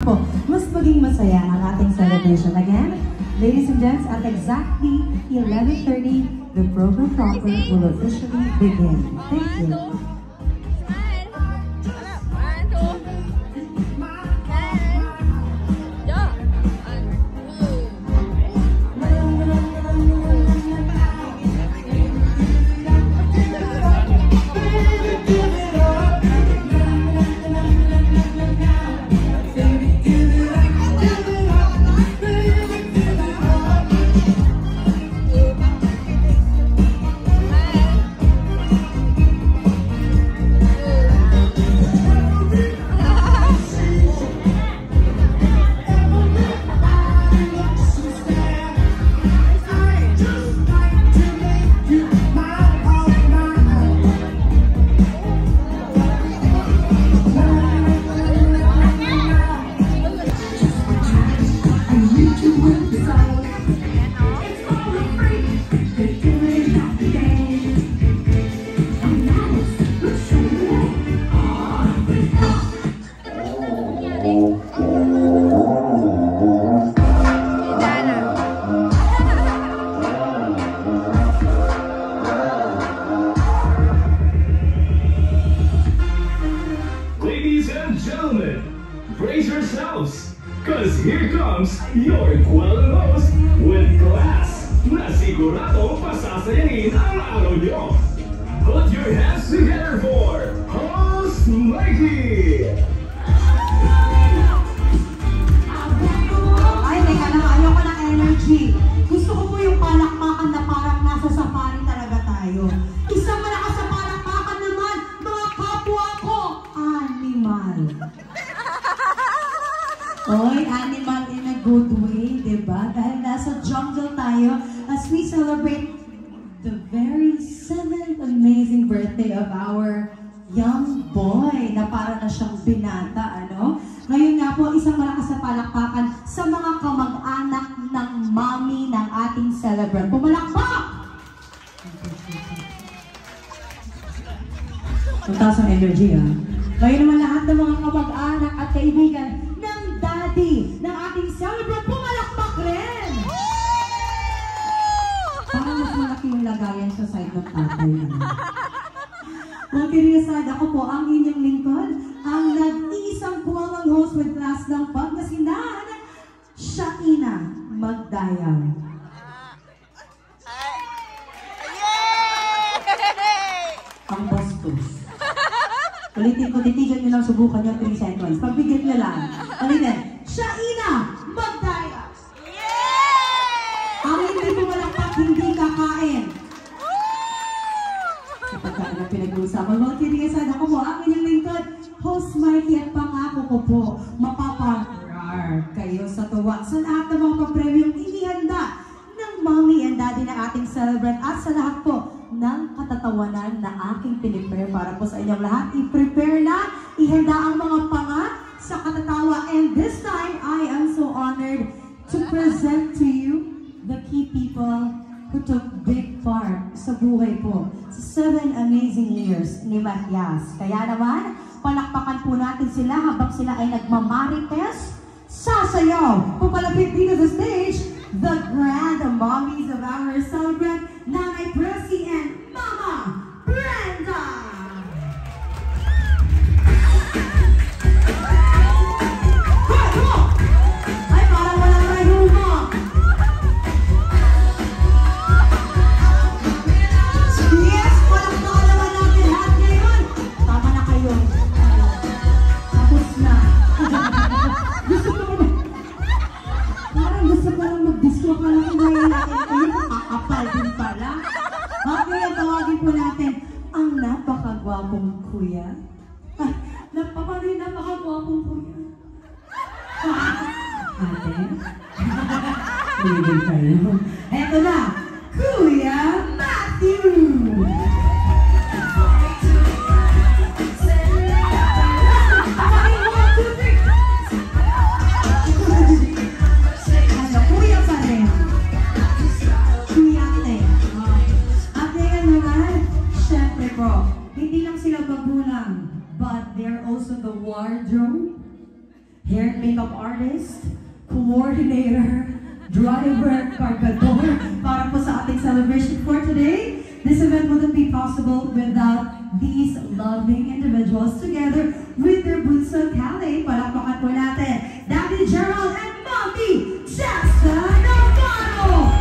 po, mas maging masaya ang ating celebration. Again, ladies and gents, at exactly 11:30, the program proper will officially begin. Thank you. Ladies and gentlemen, brace yourselves, cause here comes your Kuala host with class na siguradong pasasayahin ang araw nyo. Put your hands together for Host Mikey! Ay, teka lang, ayoko ng energy. Gusto ko po yung palakpakan na parang nasa safari talaga tayo. Isang malakas sa palakpakan naman, mga kapwa ko, animal. Oy, animal in a good way, diba? Dahil nasa jungle tayo as we celebrate the very 7th amazing birthday of our young boy na para na siyang binata, ano? Ngayon nga po, isang malakas na palakpakan sa mga kamag-anak ng mommy ng ating celebrant. Pumalakpak! Magtaas ang energy, ha? Ngayon naman lahat ng mga kamag-anak at kaibigan ng daddy ng ating celebrant, pumalakpak rin! Parang mas malaki yung lagayan sa side ng tatay. Magkiriasad ako po ang inyong lingkod, ang nag-iisang puwawang host with class ng Pangasinan, Shaina Magdayang. Ang bastos. Ulitin ko, titigan nyo lang, subukan nyo 3 seconds. Pagbigyan nyo lang. Ulitin, Shaina Magdayang. Ang hindi pumalakpak, hindi kakain. Kapag na pinag-uusapan, magkiriasad ako po ang inyong lingkod, Host Mikey, at pangako ko po, mapaparar kayo sa tuwa sa lahat ng mga papremyong inihanda ng mommy and daddy na ating celebrant at sa lahat po ng katatawanan na aking pinipare para po sa inyong lahat. I-prepare na, ihanda ang mga panga sa katatawa. And this time, I am so honored to present to you the key people who took big part sa buhay po sa 7 amazing years ni Matias. Kaya naman, palakpakan po natin sila habang sila ay nagmamarites sasayaw. Pupalapit dito sa stage, the grand mommies of our celebrant, Nanay Percy and Mama Brenda! Ay, parang walang rayuma! Yes, palakpakan naman natin lahat ngayon! Tama na kayo. Tapos na. Gusto ko lang mag-disco pa lang ngayon natin kayo. Kakapal din pala. Okay, tawagin po natin ang napakagwapong kuya. Ay, napakagwapong kuya. Ate? Bigay kayo. Eto na, Kuya Matthew! Hindi lang sila magulang, but they're also the wardrobe, hair and makeup artist, coordinator, driver, cargador, para po sa ating celebration for today. This event wouldn't be possible without these loving individuals together with their bunso Callie. Palakpakan po natin, Daddy Gerald and Mommy Jackson Navarro!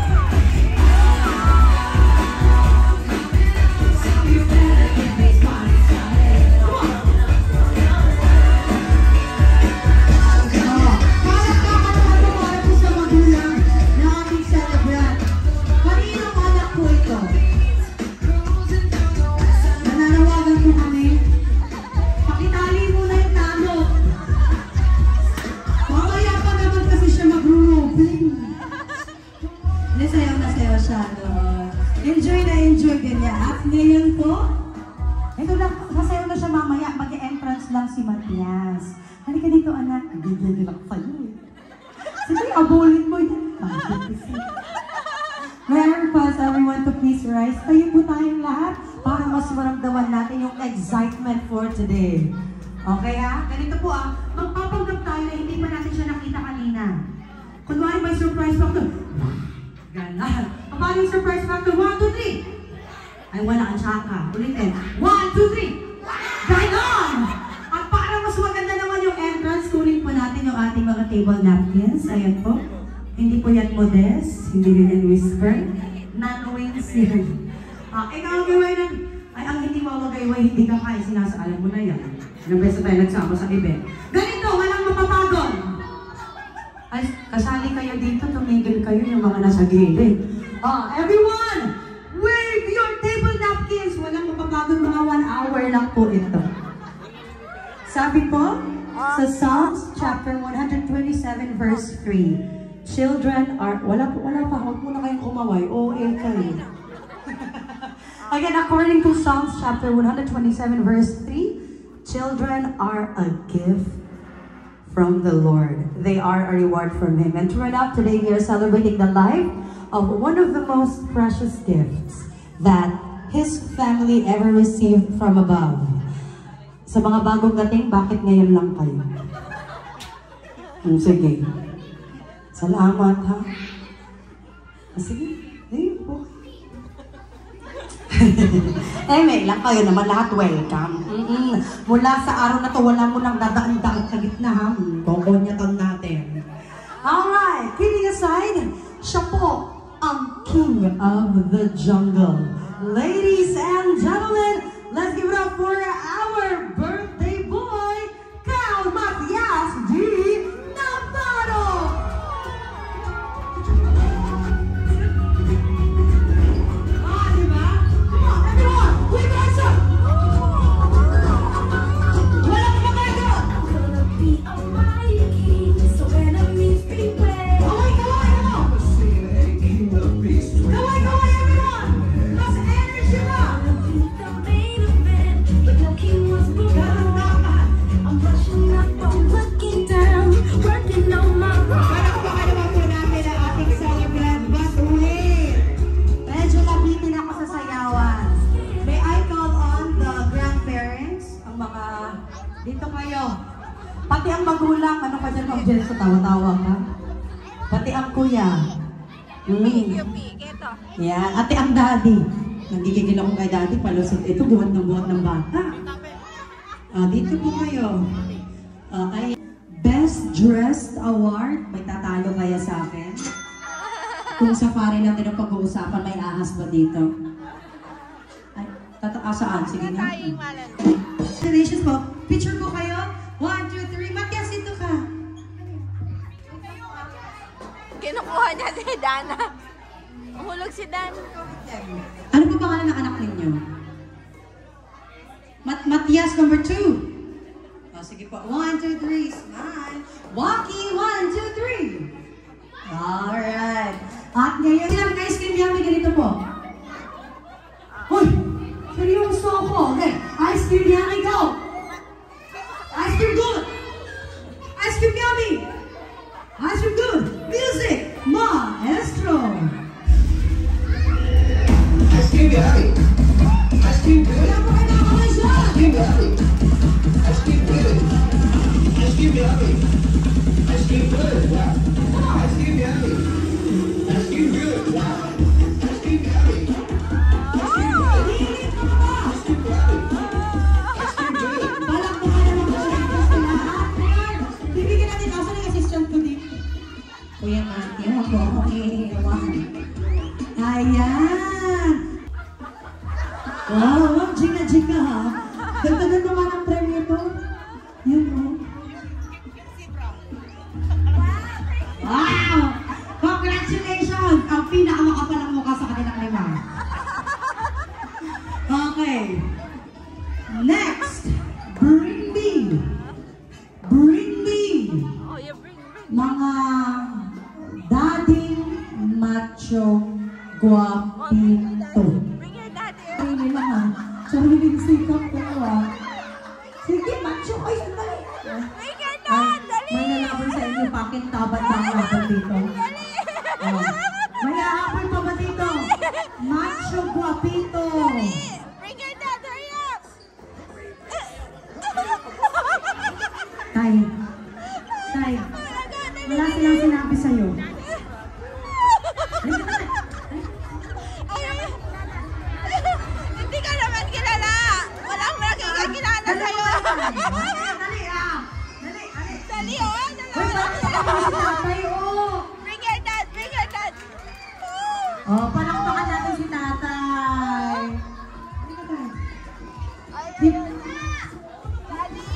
Enjoy ganyan. At ngayon po, ito lang, masayaw na siya mamaya, mag-entrance lang si Matias. Halika dito, anak. Bigyan nila ko sa'yo eh. Sige, abulin mo yan. May I request everyone to please rise. Tayo po tayong lahat para mas maramdaman natin yung excitement for today. Okay ha? Ganito po magpapanggap tayo na hindi pa natin siya nakita kanina. Kunwari may surprise factor. Ganon. Paano yung surprise factor? 1, 2, 3. Ay, wala kang tsaka. Ulitin. 1, 2, 3. Ganon! At para mas maganda naman yung entrance, kunin po natin yung ating mga table napkins. Ayan po. Hindi po yan modest. Hindi rin yan whisper. Non-wings yan. Ikaw ang gawain ng... Ay, ang hindi mo magayway, hindi ka kaya. Sinasaalan mo na yan. Ilang beses tayo nagsama sa event. Ganito, walang mapapagod. Ay, kasali kayo dito, tumigil kayo yung mga nasa gilid. Everyone! Wave your table napkins! Walang mapapagod, mga 1 hour lang po ito. Sabi po, sa Psalms chapter 127 verse 3, children are... Wala pa, huwag muna kayong kumaway. kayo. Again, according to Psalms chapter 127 verse 3, children are a gift from the Lord. They are a reward from Him. And right now, today we are celebrating the life of one of the most precious gifts that His family ever received from above. Sa mga bagong dating, bakit ngayon lang kayo? Sige. Salamat, ha? Sige. Ayun po. May lang kayo naman lahat welcome. Mula sa araw na to, wala mo nang dadaan-daan sa gitna, ha? Kokonyatan natin. Alright, kidding aside, siya po ang king of the jungle. Ladies and gentlemen, let's give it up for our birthday boy, Kyle Matias D. Navarro! Diba? Come on, everyone! We guys up! Walang kamay doon! Gonna be a mighty king, so enemies beware. Kaway, ano? Kaway, everyone! Mas energy na! The main event, but no king was born. I'm rushing up, I'm looking down, working on my road. Palakpakan naman po natin ang ating celebrant, but wait! Medyo nabitin ako sa sayawan. May I call on the grandparents, ang mga... Dito kayo. Pati ang magulang, ano ka dyan, Jen, sa tawa-tawa ka? Pati ang kuya. Yan, ate ang daddy. Nagigigil ako kay daddy, palusot ito, buhat ng bata. Dito po kayo. Ay, Best Dressed Award, may tatalo kaya sa akin? Kung safari natin ang pag-uusapan, may ahas ba dito? Ay, saan? Sige nga. Congratulations po. Picture ko kayo. 1, 2, 3. Matias, dito ka. Kinukuha niya si Dana. Mahulog si Dan. Ano po pangalan ng anak ninyo? Matias number 2. Sige po. 1, 2, 3. Smile. Walkie. 1, 2, 3. Alright. At ngayon, sila ng ice cream yummy. Ganito po. Uy! Seryoso ako. Okay. Ice cream yummy, go! Ice cream good! Ice cream yummy! Ice cream good! Music! Maestro! Ice cream yummy! Ice cream good! Wala po kayo nakakamay siya! Ice cream yummy! Ice cream good! Ice cream yummy! Ice cream Ice Cube, wow. Ice Cube Gabby. Ice Cube good, wow. Ice Cube Gabby. Ice Cube good. Ice Cube Gabby. Ice Cube good. Walang mukha naman ko siya sa lahat. Bibigyan natin ako ng assistant ko din. Kuya Matthew, ako. Okay, ayan. Wow, ma'am, Gina ha. Dagdagan naman ang premyo to. Yun, oh. Wow! Congratulations! Ang pinakamakapalang mukha sa kanilang lima. Okay. Next, bring me. Oh, you bring. Mga dating macho guapito. Bring your daddy. Ay, nila ha. Sariling sikap ko Sige, macho. Ay, sandali. Bring your dad. Dali. May nalaban sa inyo, bakit tabat na ang hapon dito? Oh. May hapon pa ba dito? Macho guapito. Bring your dad. Hurry up. Tay. Wala silang sinabi sa'yo. Hindi ka naman kilala. Walang nakikilala sa'yo. Dali. Dali, oh. Uy, bakit ako si tatay, oh? Bring your dad. Oh, palakpakan natin si tatay. Ay, Daddy.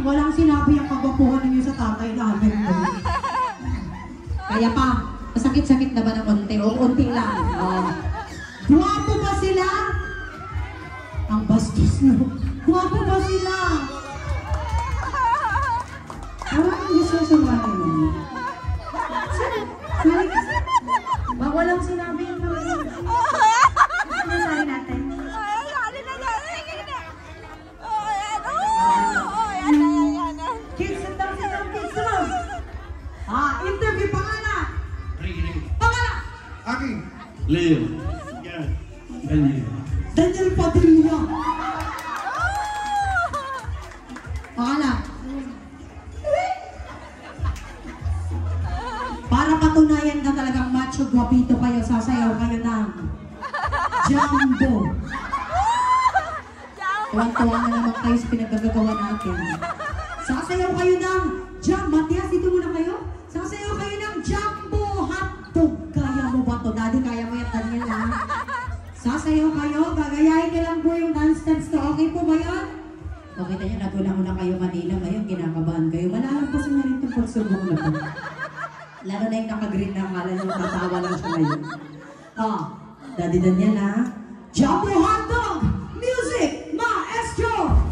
Walang sinabi ang kagwapuhan ninyo sa tatay namin. Kaya pa, masakit-sakit na ba ng unti? O unti lang. Guwapo ba sila? Ang bastos no. Guwapo ba sila? Parang gusto sa mga nyo. Walang sinabi yung mga sinasabi natin. Kids, sit down, kids, come on. Interview, pangalan. Pangalan. Aki. Leo. Yeah. Daniel Padilla. Pangalan. Para patunayan na talagang macho guapito kayo, sasayaw kayo ng Jumbo. Tuwang-tuwa na naman kayo sa pinagagagawa natin. Sasayaw kayo ng Jumbo. Matias, dito muna kayo. Sasayaw kayo ng Jumbo hotdog. Kaya mo ba to? Daddy, kaya mo yan, Daniel, ha? Sasayaw kayo. Gagayahin niyo lang po yung dance steps to. Okay po ba yan? O, kita niyo, nagulang-una kayo kanina. Ngayon, kinakabahan kayo. Wala lang po sa nga rin itong pagsubok na po. Lalo na yung naka-green na akala niyo, tatawa lang siya ngayon. Daddy Daniel, ha? Jumbo hotdog! Music! Maestro!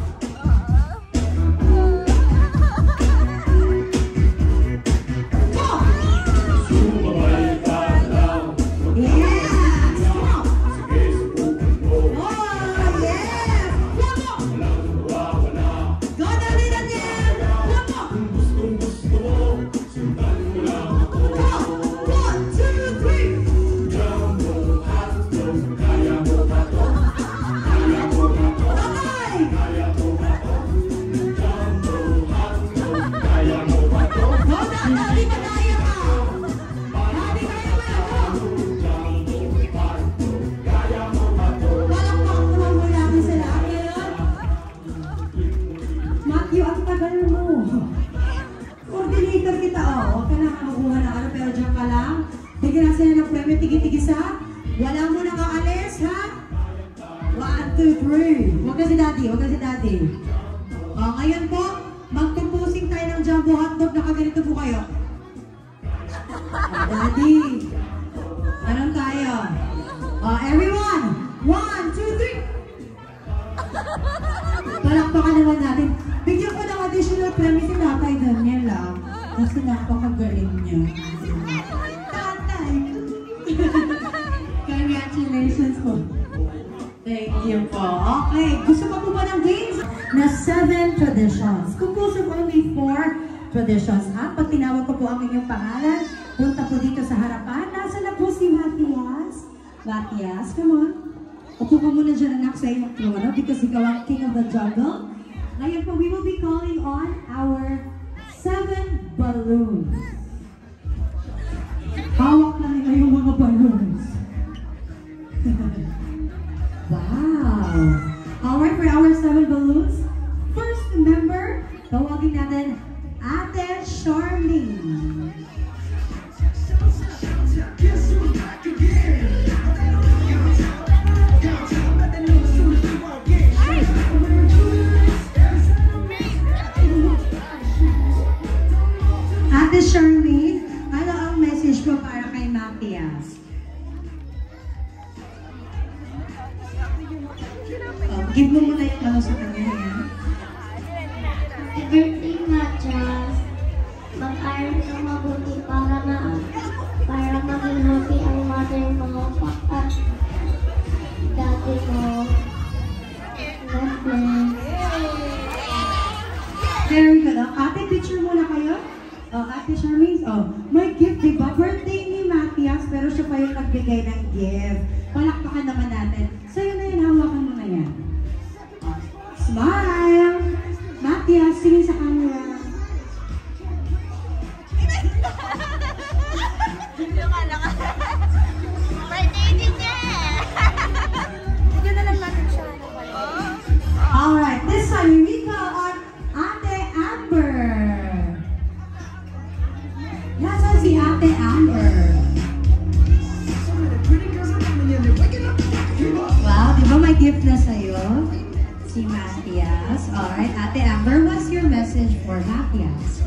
Coordinator kita, huwag ka na makuha na ano, pero dyan ka lang. Bigyan na sila ng premyo, tigit-tigis ha. Wala mo nang aalis, ha? 1, 2, 3. Huwag ka si daddy. Ngayon po, magtupusing tayo ng jumbo hotdog. Nakaganito po kayo. Daddy. Ganun tayo. Everyone, 1, 2, 3. Palakpakan naman natin. Bigyan ko ng additional premyo si Tatay Daniel, kasi napakagaling niya. Tatay! Congratulations po. Thank you po. Okay, gusto pa po ba ng games? Na 7 traditions. Composed of only 4 traditions. At pag tinawag ko po ang inyong pangalan, punta po dito sa harapan. Nasa na po si Matias? Matias, come on. Upo ka muna dyan, anak, sa iyong trono because ikaw ang king of the jungle. Ngayon po, we will be calling on our 7 balloons. Hawak na nila yung mga balloons. Wow! Alright, for our 7 balloons, first member, tawagin natin Ate Charlene. Ate Charlene, ano ang message ko para kay Matthias? Give mo muna yung ano sa kanya yan. Happy birthday, Matthias. Mag-aral ka mabuti para maging happy ang mother mo at daddy mo. God bless. Very good. Ate, picture muna kayo. Ate Charmaine, may gift, diba? Birthday ni Matthias, pero siya pa yung nagbigay ng gift. Palakpakan naman natin. Sa'yo na yun, hawakan mo na yan. Smile! Matthias, tingin sa camera. Birthday din niya eh. Hindi na lang natin siya. Alright, this time we call on Ate Amber. Nasaan si Ate Amber? Wow, di ba may gift na sa'yo? Si Matthias. Alright, Ate Amber, what's your message for Matthias?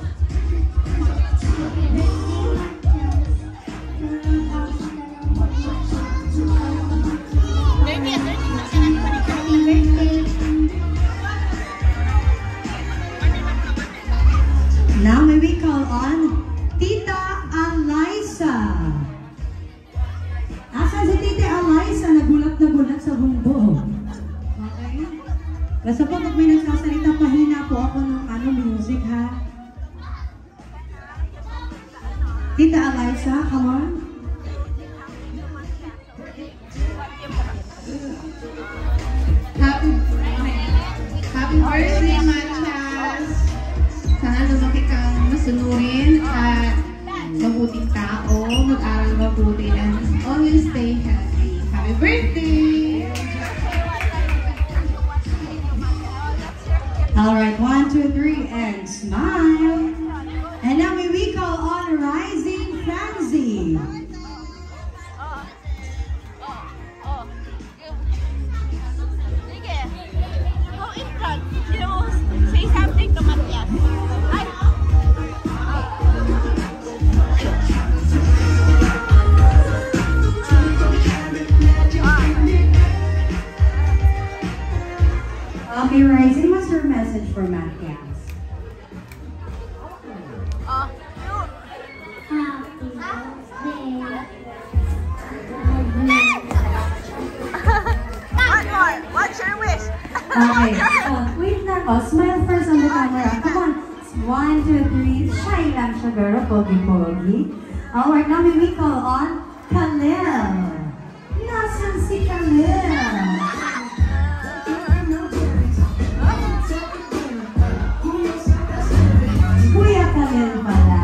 Now may we call on Tita Eliza. Asan si Tita Eliza? Nagulat na gulat sa bumbo. Okay? Basta po pag may nagsasalita, pahina po ako ng music ha. Tita Eliza, come on. Happy birthday, Matthias! Sana lumaki kang masunurin at mabuting tao, mag-aral mabuti, and always stay healthy. Happy birthday! Alright, 1, 2, 3, and smile. And now may we call on Rising Franzi. Sige. Go in front. Say something to Matthias. Ay. Okay, Rising, what's your message for Matthias? One more. What's your wish? Okay, wait lang. Smile first on the camera. Come on. 1, 2, 3. Shy lang siya, pero pogi-pogi. Alright, now may we call on Khalil. Nasaan si Khalil? Kuya Khalil pala.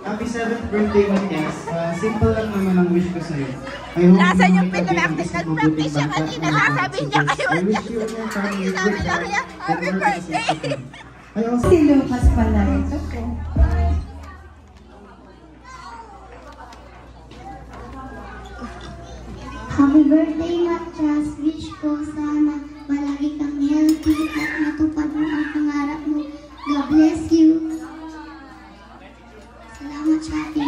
Happy 7th birthday, Matthias. Simple lang naman ang wish ko sa'yo. I hope Nasaan yung you make a pinag-practice mabuting niya bata kanina? na Sasabi niya kayo. I wish you and your family Sabi good lang niya, health. happy and more birthday. success. I also Si Lucas pala. Ito po. Happy birthday, Matthias. Wish ko sana malagi kang healthy at matupad mo ang pangarap mo. God bless you. Salamat, Shati.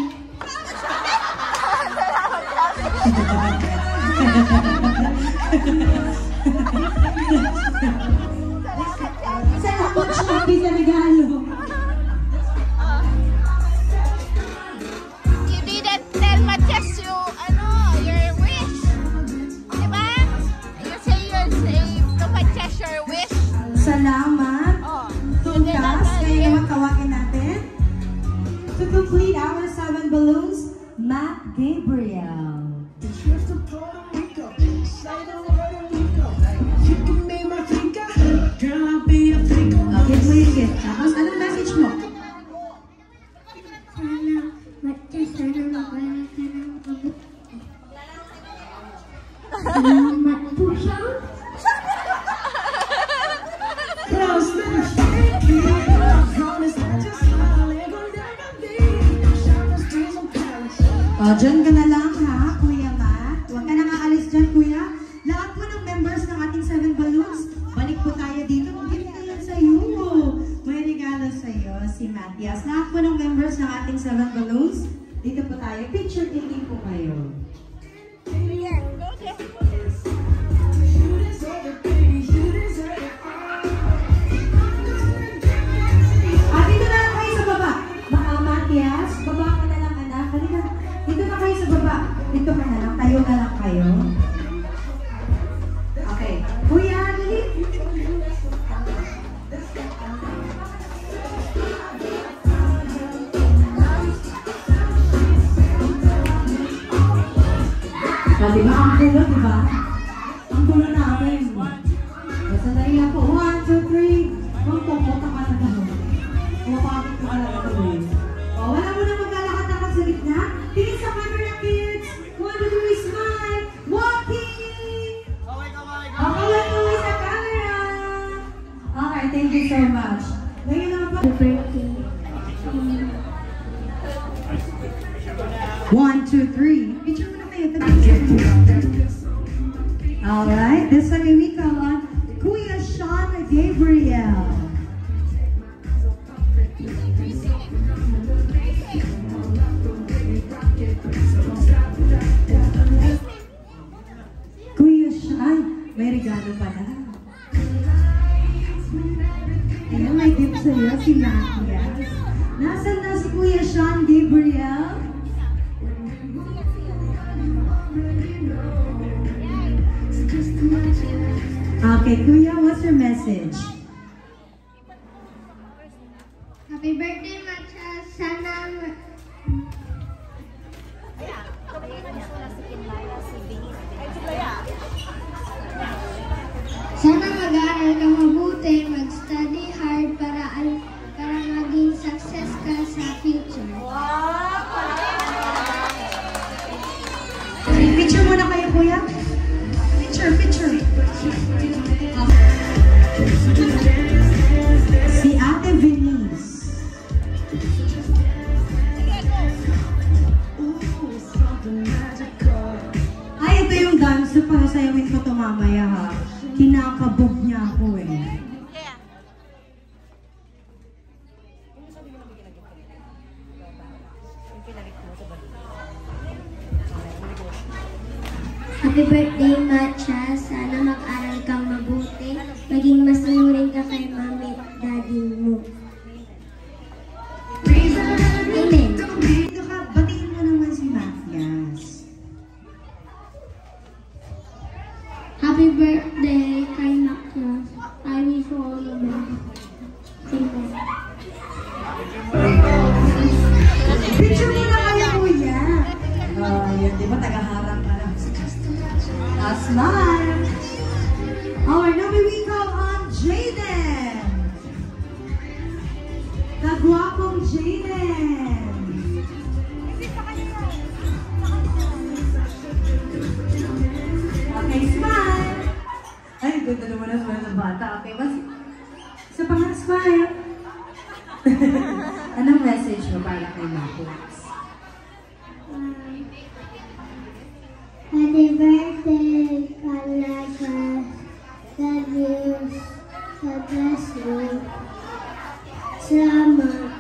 Salamat, Shopee, sa regalo. You didn't tell Matthias your wish. Diba? You say to Matthias your wish. Salamat. Oh. Tugas. Kaya naman tawagin natin. Matt Gabriel. Okay, mo yung gift. Tapos, anong message mo? Salamat po siya. O, dyan ka na lang ha, Kuya Matt. Huwag ka nang aalis dyan, Kuya. Lahat po ng members ng ating 7 Balloons, balik po tayo dito. Gift na yun sa'yo. May regalo sa'yo, si Matthias. Lahat po ng members ng ating 7 Balloons, dito po tayo. Picture taking po kayo. At dito na lang kayo sa baba. Matthias, baba ka na lang, anak. Halika. Dito na kayo sa baba. Dito ka na lang. Tayo na lang kayo. Okay. Kuya, dali. Diba? Ang kulo, diba? Ang kulo namin. Basta naiya po. 1, 2, 3. Huwag po, punta ka na gano'n. Pumapagod ko ka lang tuloy. O, wala mo na maglalakad-lakad sa gitna. Tingin sa camera, kids. 1, 2, 3, smile. Walking! Kaway sa camera. Okay, thank you so much. Ngayon naman po. Birthday. 1, 2, 3. Picture mo na kayo. Alright, this time we call on Kuya Sean Gabriel. Kuya Sean, may regalo pala. Ayan, may gift sa'yo, si Matthias. Nasaan na si Kuya Sean Gabriel? Okay, Kuya, what's your message? Happy birthday, Matcha. Sana mag-aaral ka mabuti, mag-study hard para maging success ka sa future. Picture muna kayo, Kuya. Picture. Si Ate Venice. Ay, ito yung dance na pasasayawin ko ito mamaya ha. Kinakabog niya ako eh. Happy birthday, Matcha. Sana mag-aral kang mabuti. Maging masunurin ka kay mami at daddy mo. Amen. Dito ka, batiin mo naman si Matthias. Happy birthday kay Matcha. I wish you all the best. Amen. Picture mo na kayo, Kuya. Yan, di ba? Tagaharap ka lang. Smile. Alright, now we call on Jaden. Kagwapong Jaden. Okay, smile. Ay, ganda naman ang smile ng bata. Okay, mas isa pa nga, smile. Anong message mo para kay Matthias? Happy birthday, Kalakas. God bless. God bless you. Salamat.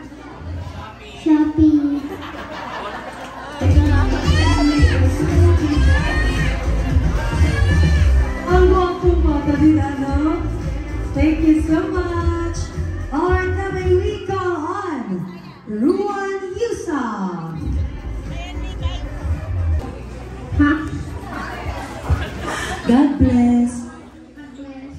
Shopee. Ang gwapong bata din, ano? Thank you so much. Alright, now may we call on Ruan Yusuf. Ha? God bless. God bless.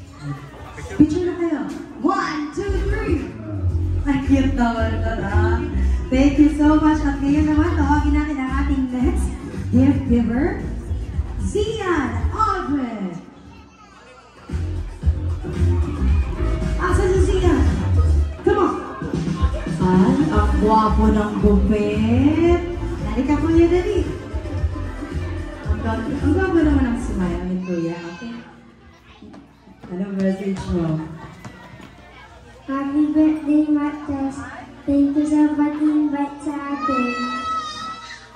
Picture na kayo. 1, 2, 3. Ay, cute naman na. Thank you so much. At ngayon naman, tawagin natin ang ating next gift giver, Zian Audrey. Asa si Zian? Come on! Ang gwapo ng bupet. Halika po niya, dali. Ang gwapo naman ang smile ni Kuya, okay? Anong message mo? Happy birthday, Matas. Thank you sa pag-invite sa atin.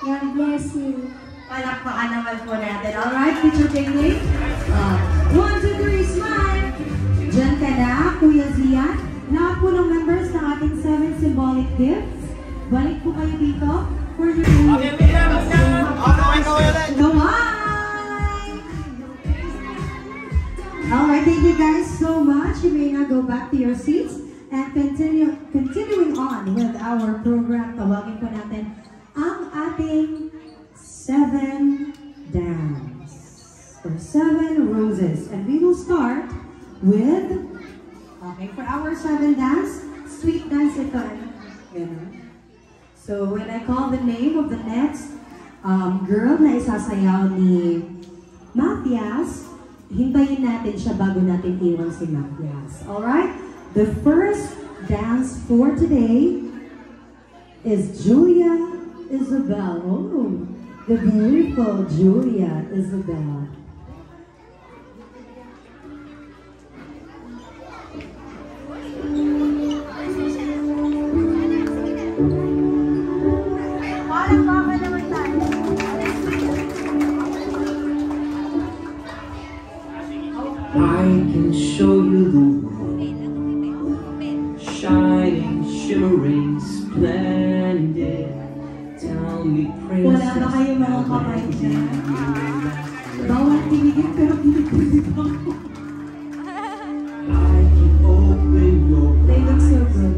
God bless you. Palakpakan naman po natin. Alright, picture taking. 1, 2, 3, smile! Diyan ka na, Kuya Zian. Lahat po ng members ng ating 7 symbolic gifts. Balik po kayo dito for your Alright, thank you guys so much. You may now go back to your seats and continuing on with our program. Tawagin po natin ang ating 7 dance or 7 roses. And we will start with, okay, for our 7 dance, sweet dance ito. So when I call the name of the next girl na isasayaw ni Matthias, hintayin natin siya bago natin iwan si Matthias. Alright? The first dance for today is Julia Isabel. Oh, the beautiful Julia Isabel. I can show you the world, shining, shimmering, splendid. Tell me, princess, Wala na kayo mga kamay dyan. Bawal tinigil pero pinipilip ako. I can open your They look so eyes, good.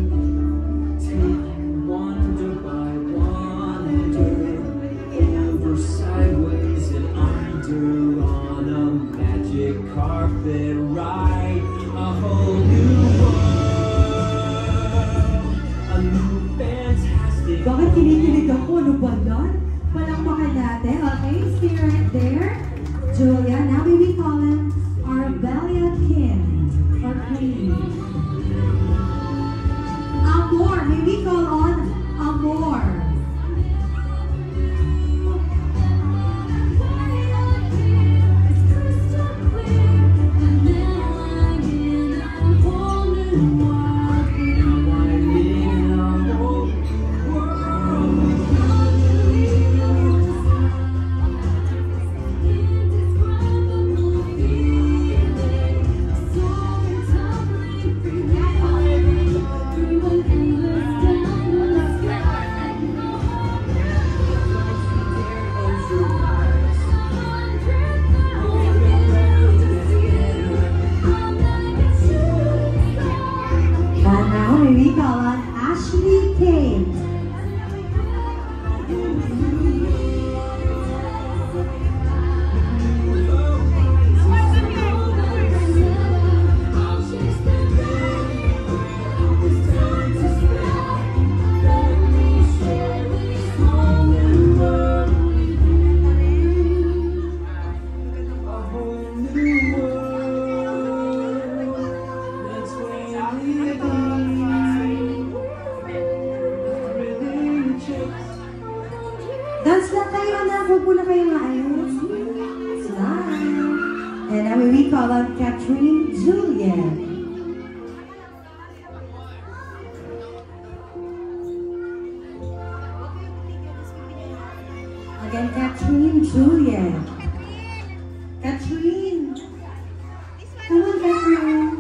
take you wonder by wonder, over, sideways, and under on a magic carpet ride, a whole new world, a new fantastic Bakit kinikilig ako? Ano ba yan? Palakpakan natin. Okay, stay right there. Julia, now we call him Arbelia King or Queen. Amor, may we call on Amor. And now may we call on Ashley Kate. Dance lang kayo, anak. Huwag po na kayo maayos. Smile. And now may we call on Catherine Juliet. Again, Catherine Juliet. Catherine. Come on, Catherine.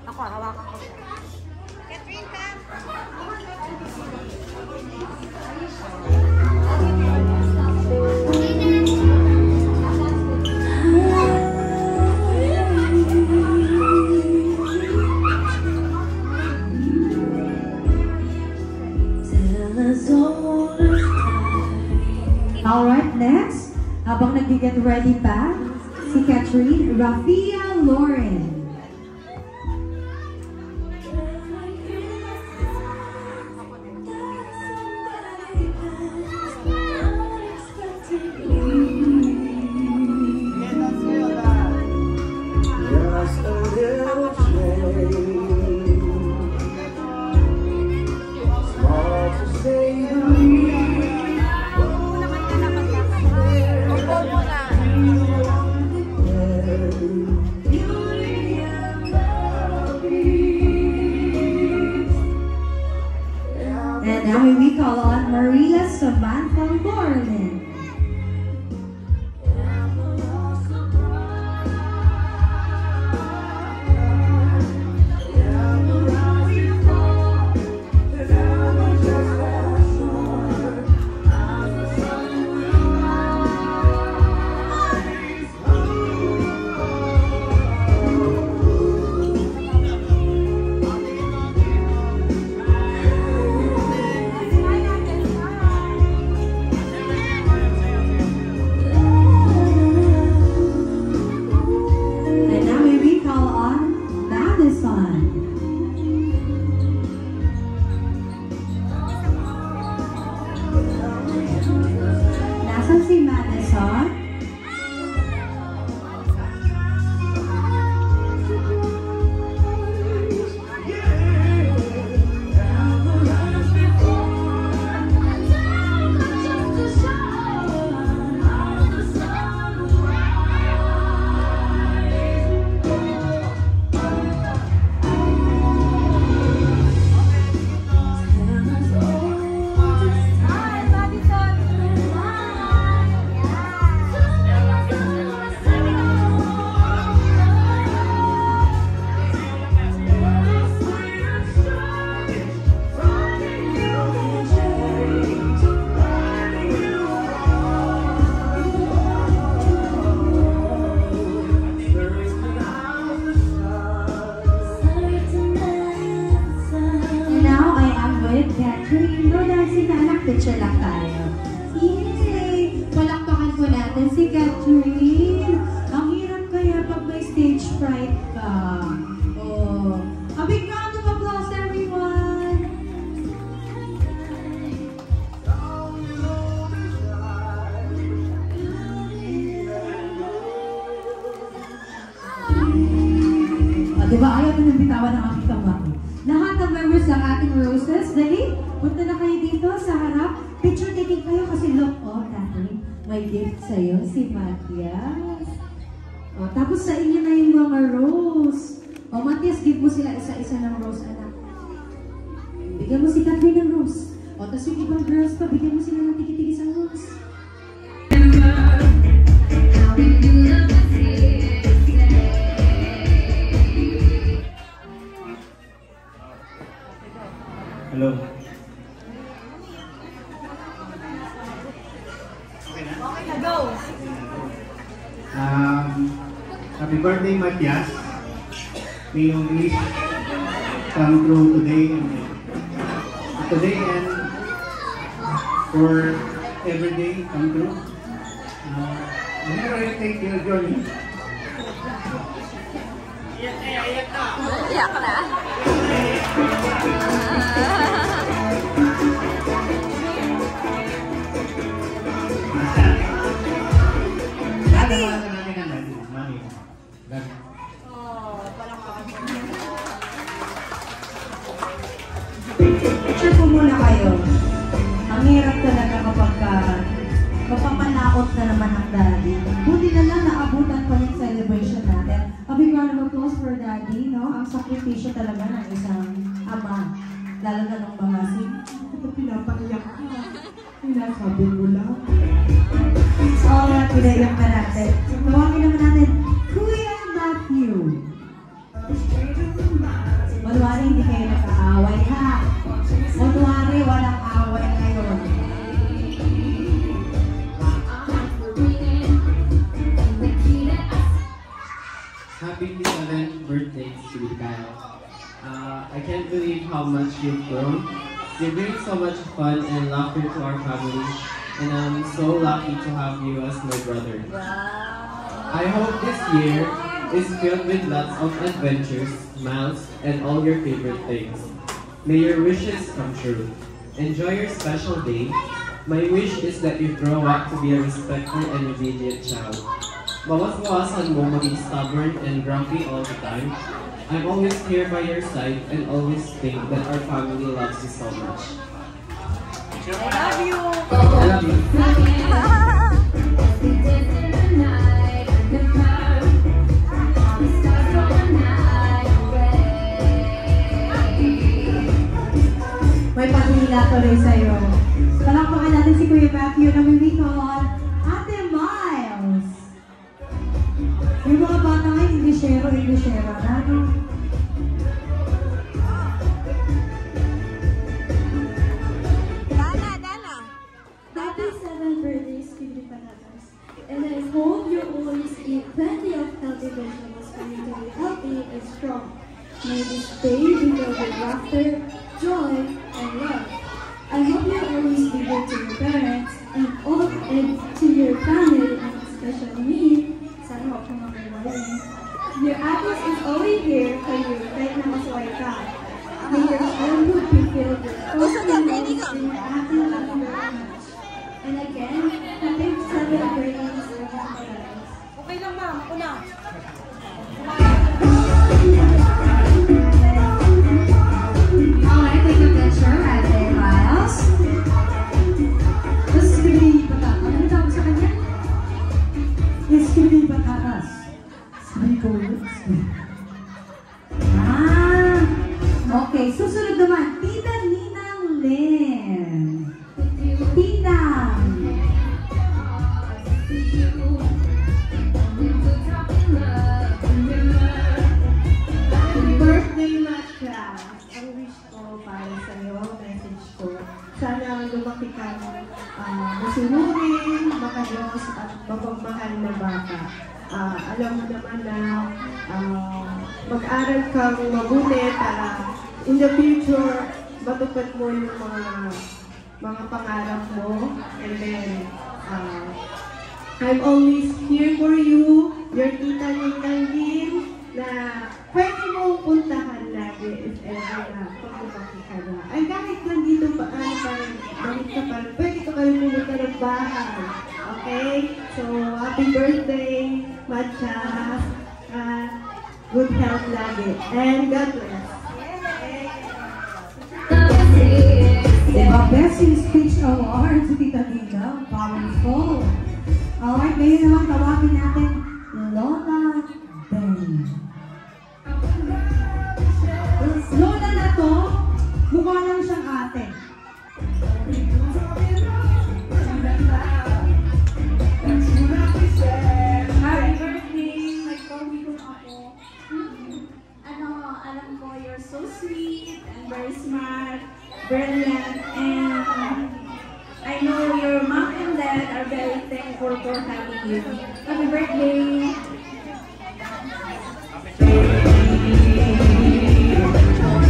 Ako, hawakan ko siya. Alright, next, habang nag-get ready pa, si Catherine Rafia Lauren. bitawan ang aking kamay. Lahat ng members ng ating roses, dali, punta na kayo dito sa harap. Picture taking kayo kasi look, oh, Catherine, may gift sa'yo, si Matias. Oh, tapos sa inyo na yung mga rose. Oh, Matias, give mo sila isa-isa ng rose, anak. Bigyan mo si Catherine ng rose. O, tapos yung ibang girls pa, bigyan mo sila ng tiki-tiki sa rose. Hello. Okay na, go! Happy birthday, Matias. May your wish come true today and for every day come true. Whenever you take your journey. Iyak na. Picture po muna kayo. Ang hirap talaga kapag mapapanaot na naman ang daddy. Buti na lang naabutan pa yung celebration natin. A big round of applause for daddy, no? Ang sakripisyo talaga ng isang ama. Lalo na nung mga ito pinapaiyak ka. Pinasabi mo lang. So, pinaiyak na natin. Tawagin naman natin, Kuya Matthew. Kunwari hindi kayo nag-aaway, ha? Kunwari walang away ngayon. Happy 7th birthday, sweet Kyle. I can't believe how much you've grown. You bring so much fun and laughter to our family, and I'm so lucky to have you as my brother. I hope this year is filled with lots of adventures, smiles, and all your favorite things. May your wishes come true. Enjoy your special day. My wish is that you grow up to be a respectful and obedient child. Bawas-bawasan mo maging stubborn and grumpy all the time. I'm always here by your side and always think that our family loves you so much. I love you! I love you. May pag-hila tuloy sa'yo. Palakpakan natin si Kuya Matthew na mimikon, Ate Miles. Yung mga bata ngayon, Englishero na, no? Dana! Happy 7th birthday, Sweetie Panatas. And I hope you always eat plenty of healthy vegetables for you to be healthy and strong. May this day be filled with laughter, joy, and love. I hope you always be good to your parents and to your family, and especially me. Sana ako makaiwain. Your Atlas is always here for you kahit na masaway ka. May your childhood be filled with confidence and your acting love you very much. And again, happy 7th birthday, Sweetie Panatas. Okay lang, ma'am. Ako na. Alright, take a picture, Ate Miles. Tapos Skibidi Patatas. Ano tawag sa kanya? Yes, Skibidi Patatas. Okay. Susunod naman, Tita Ninang Lynn. Tita. Happy birthday, Matcha! Ang wish ko para sa iyo, ang message ko, sana lumaki kang masunurin, makayos at mapagmahal na bata. Alam mo naman na mag-aral kang mabuti para in the future, matupad mo yung mga pangarap mo. And then, I'm always here for you, your tita Ninang Lynn, na pwede mong puntahan lagi if ever na pagpapaki ka na. Ay kahit nandito pa, bakit ka pa, pwede ka kayo pumunta ng bahay. Okay? So, happy birthday, Matcha. good health lagi. And God bless. Diba, Best in Speech Award si Tita Dina. Powerful. Alright, ngayon naman tawagin natin Lola Benny. Lola na to, mukha lang siyang ate. Happy birthday! Nag-coffee ko ako. Alam ko, you're so sweet and very smart, brilliant, and I know your mom and dad are very thankful for having you. Happy birthday!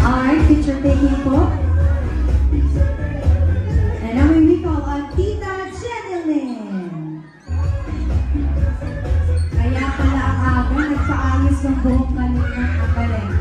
Alright, picture taking po. And now we call on Tita Jeneline. Kaya pala ang aga, nagpaayos ng buhok kanina ang galing.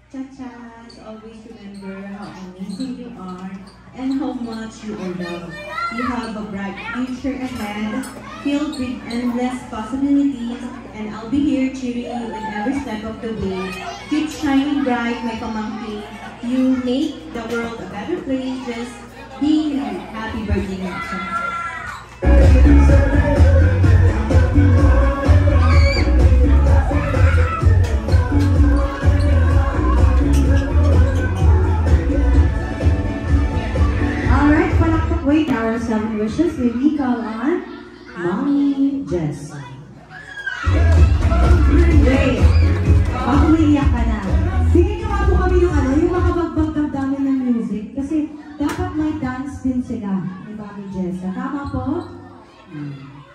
Cha-chas, always remember how amazing you are and how much you are loved. You have a bright future ahead, filled with endless possibilities, and I'll be here cheering you in every step of the way. Keep shining bright, my pamangkin. You make the world a better place just being you. Happy birthday, Nacha. Wait, our 7 wishes, we call on Mommy Jess. Wait, baka umiiyak ka na. Sige nyo nga po kami yung makabagbag damdamin ng music. Kasi dapat may dance din sila ni Mommy Jess. Tama po?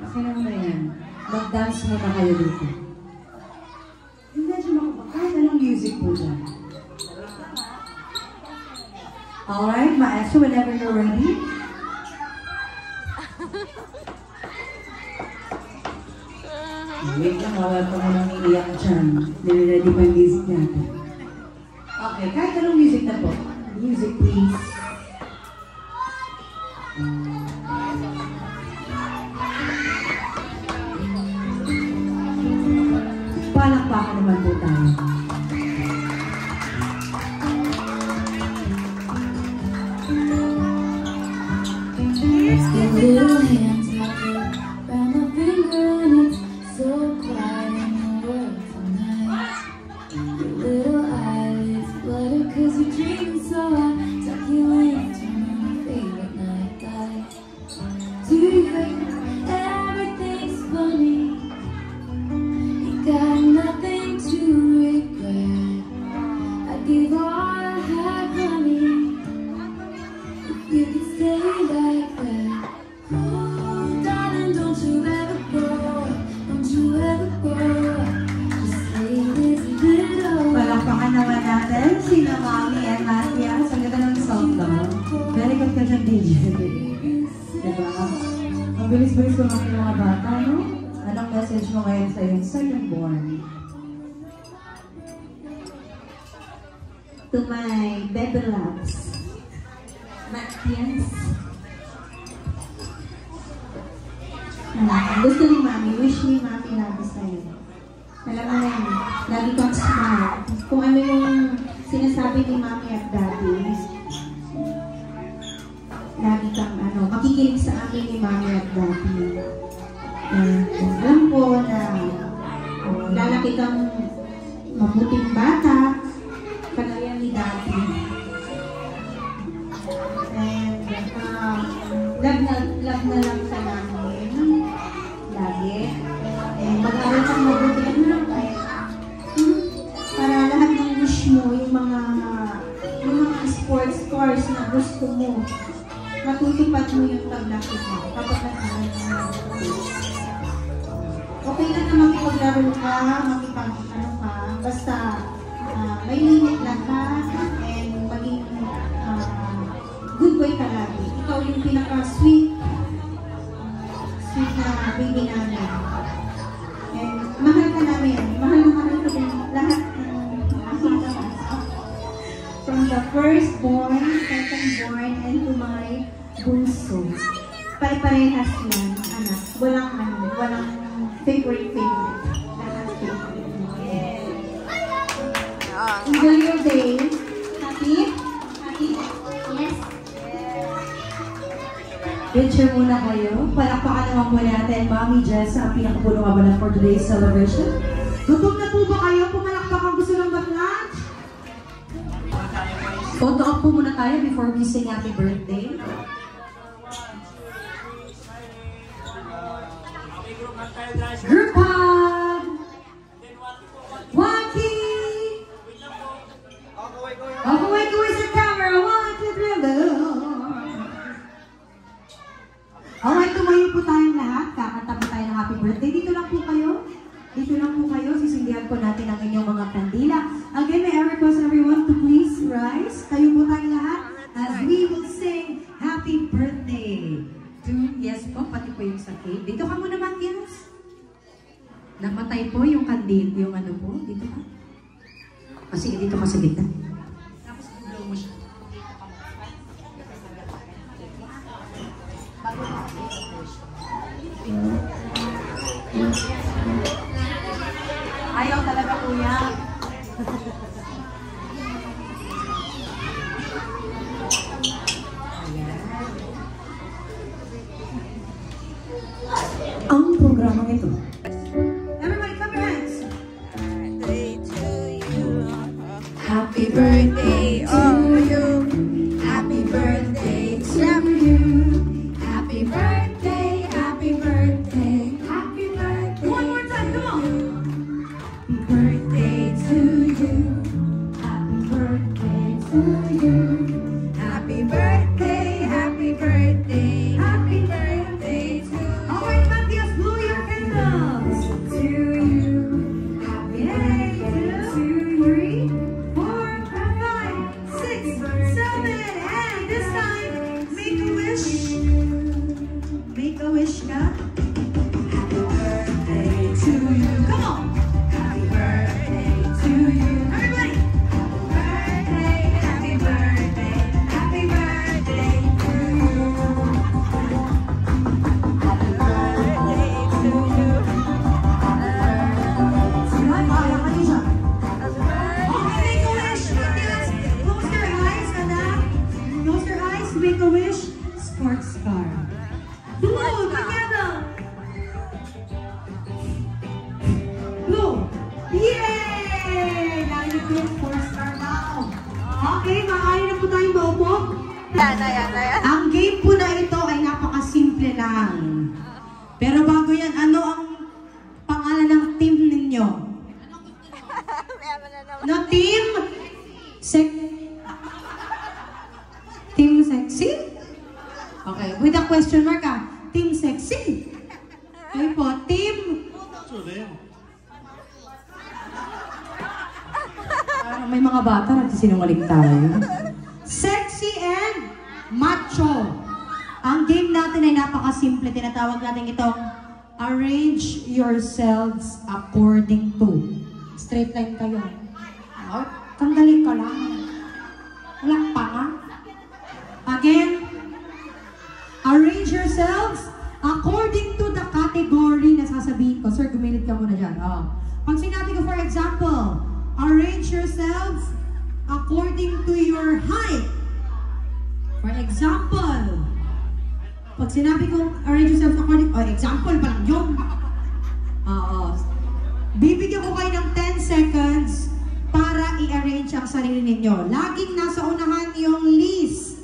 Okay naman na yan. Mag-dance muna kayo dito. Yung medyo makabag. Kahit anong music po dyan. Alright, maestro, whenever you're ready. Wait lang, wala pa naman iiyak dyan. Nire-ready pa yung music natin. Okay, kahit anong music na po. Music, please. Palakpakan naman po tayo. Little hands like it, round my finger and it's so quiet in the world tonight. Your little eyelids flutter 'cause you're dreaming, so I tuck you in, turn on your favorite night light. Do you think everything's funny? You got nothing to regret. I give all I have, honey. If you can stay like that. Oh, darling, don't you ever go. Don't you ever go. Just stay this little. Palakpakan naman natin sina Mami and Matia. Ang ganda ng song daw. Very good ka dyan, DJ. Diba? Ang bilis-bilis ko mga mga bata, no? Anong message mo ngayon sa iyong second born? To my baby loves, Matias. Gusto ni Mami, wish ni Mami lagi sa'yo. Alam mo na yun, lagi kang smart. Kung ano yung sinasabi ni Mami at Daddy, lagi kang makikinig sa amin ni Mami at Daddy. Alam ko na lalaki kang mabuting bata, kagaya ni Daddy. And love na lang sa namin lagi. And mag-aaral kang mabuti para lahat ng wish mo, yung mga sports scores na gusto mo, matutupad mo yung paglaki mo kapag nag-aaral ka na mabuti. Okay lang na makipaglaro ka, makipag-ano ka, basta may limit lang ka and maging good boy ka lagi. Ikaw yung pinaka-sweet na baby namin. And mahal ka namin. Mahal ko din lahat ng aking lakas. From the firstborn, secondborn, and to my bunso. pare-parehas yan, anak. Walang favorite. Lahat favorite. Enjoy your day. Happy? Yes. Picture muna kayo. Palakpakan naman po natin, Mami Jess, ang pinakapulong abalan for today's celebration. Gutom na po ba kayo? Pumalakpakan, gusto ng mag-lunch? Photo up po muna tayo before we sing happy birthday. Group hug! Waki! Wait, sa camera. 1, 2, 3, alright, tumayo po tayong lahat. Kakanta po tayo ng happy birthday. Dito lang po kayo. Sisindihan po natin ang inyong mga kandila. Again, may I request everyone to please rise. Tayo po tayong lahat as we will sing happy birthday to, yes po, pati po yung sa cake. Dito ka muna, Matias. Namatay po yung kandil, yung ano po, dito ka. Sige, dito ka sa gitna. Tapos, blow mo siya. Ayaw talaga, kuya. Ang programang ito. Everybody, clap your hands. Happy birthday to you. Happy birthday to you. Happy birthday, happy birthday, happy birthday. One more time, come on. Happy birthday to you. Happy birthday to you. Happy birthday, happy birthday, happy birthday to you. Alright, Matias, blow your candles. To you. Happy birthday to you. 3, 4, 5, 6, 7, and this time, make a wish. Make a wish ka. Happy birthday to you. Come on. Happy birthday to you. Everybody. Happy birthday, happy birthday to you. Happy birthday to you. Sila, kaya ka niya. Happy birthday. Okay, make a wish, Matias. Close your eyes, anak. Close your eyes, make a wish. Sports car. Blue, together. Blue. Yay! Narinig ko yung four-star now. Okay, maaari na po tayong maupo. Yan. Ang game po na ito ay napakasimple lang. Pero bago yan, ano ang pangalan ng team ninyo? No, team? Team sexy? Okay, with a question mark ah. Team sexy? Kayo po, team? Parang may mga bata nagsisinungaling tayo. Sexy and macho. Ang game natin ay napakasimple. Tinatawag natin itong arrange yourselves according to. Straight line kayo. Oh, sandali ka lang. Walang panga. Again, arrange yourselves according to the category na sasabihin ko. Sir, gumilid ka muna dyan. Oh. Pag sinabi ko, for example, arrange yourselves according to your height. For example, pag sinabi ko, arrange yourselves according, example pa lang yun. Bibigyan ko kayo ng 10 seconds para i-arrange ang sarili ninyo. Laging nasa unahan yung least.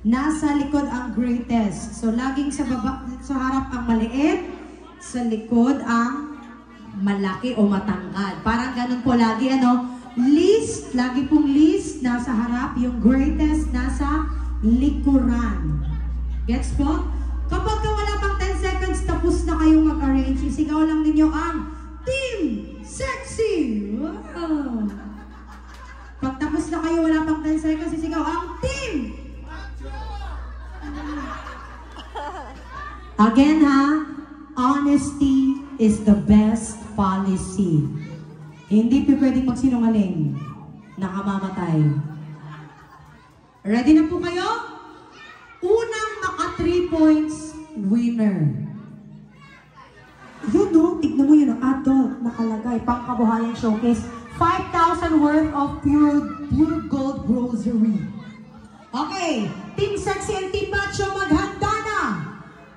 Nasa likod ang greatest. So, laging sa harap ang maliit, sa likod ang malaki o matangkad. Parang ganun po lagi, least, lagi pong least, nasa harap, yung greatest, nasa likuran. Gets po? Kapag wala pang 10 seconds, tapos na kayong mag-arrange, isigaw lang ninyo ang Team Sexy! Wow! Pag tapos na kayo, wala pang 10 seconds, isigaw ang Team! Again ha, honesty is the best policy. Hindi po pwedeng magsinungaling. Nakamamatay. Ready na po kayo? Unang maka 3 points winner. Yun no, tignan mo yun, adult nakalagay, pangkabuhayan showcase, 5,000 worth of pure gold rosary. Okay, Team Sexy and Team Macho, maghanda na.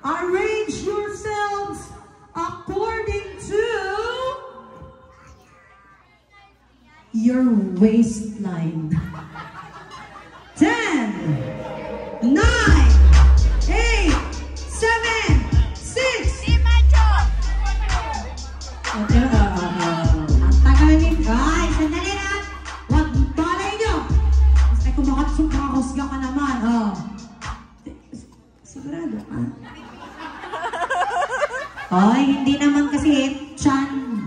Arrange yourselves according to your waistline. 10, 9, 8, 7, 6. Team Macho! Okay, ang tagal nito. Ay, sandali na. Huwag balay nyo. Basta kung makahusga ka naman. Oh. Sigurado ka. Ay, hindi naman kasi chan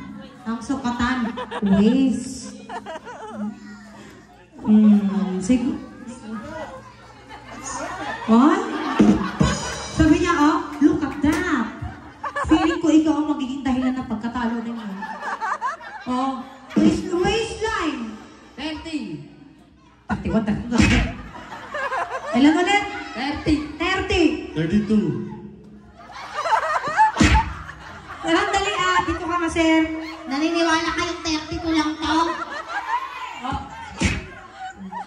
ang sukatan. Waist. What? Sabi niya, oh, look at that. Feeling ko ikaw ang magiging dahilan ng pagkatalo ninyo. Oh, waistline. 30. 31. Ilan ulit? 30. 32. Dali, dito ka, sir. Naniniwala kayong 32 lang to? Oh.